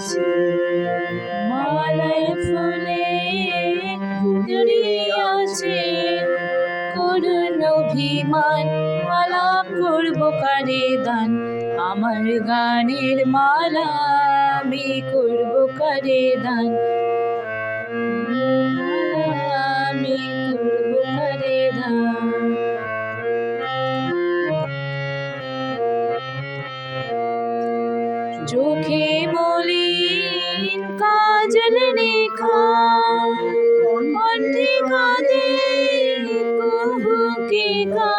আছে, মালায় ফুলে জড়িয়ে আছে করুণ অভিমান। মালা করব কারে দান, আমার গানের মালা আমি করব কারে দান, আমি করব কারে দান। চোখে মলিন কাজল রেখা, কণ্ঠে কাঁদে কুহুকে গা।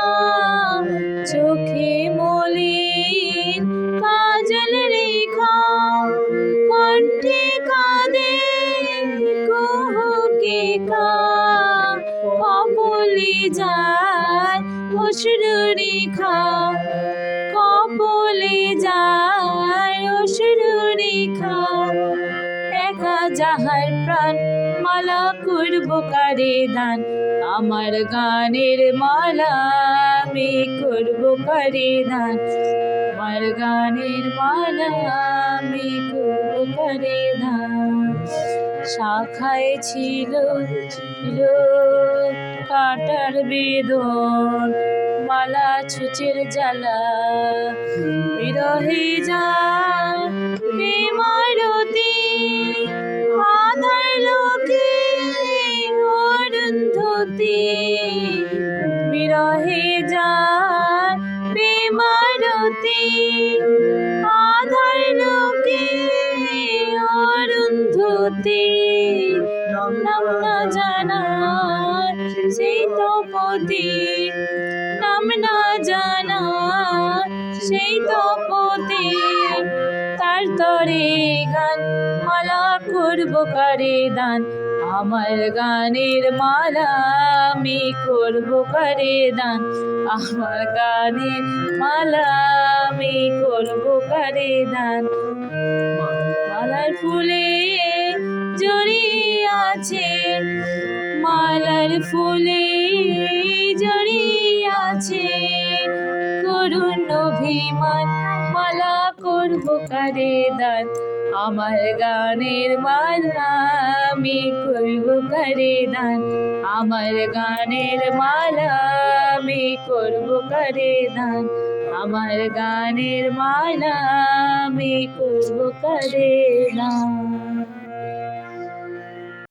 চোখে মলিন কাজল রেখা, কণ্ঠে কাঁদে কুহুকে গা। কপলে যায় অশ্রু রেখা, কপলে যায় অশ্রু রেখা। একা যাহার প্রাণ মালা করব কারে দান, আমার গানের মালা আমি করব কারে দান, আমার গানের মালা আমি করব কারে দান। শাখায় ছিল কাটার বেদন, মালা ছুঁচের জ্বালা। বিরহে যায় প্রেমারতি, আধার লোকে অরুন্ধতী। বিরহে যায় প্রেমারতি, আধার লোকে অরুন্ধতী। নাম না জানা সেই তপতি, নাম না জানা সেই তপতি। তার তরে গান মালা করব কারে দান, আমার গানের মালা আমি করব কারে দান, আমার গানের মালা আমি করব কারে দান। মালার ফুলে জড়িয়ে আছে, মালার ফুলে জড়িয়ে আছে করুণ অভিমান। মালা করব কারে দান, আমার গানের মালা আমি করব কারে দান, আমার গানের মালা আমি করব কারে দান, আমার গানের মালা আমি করব কারে দান।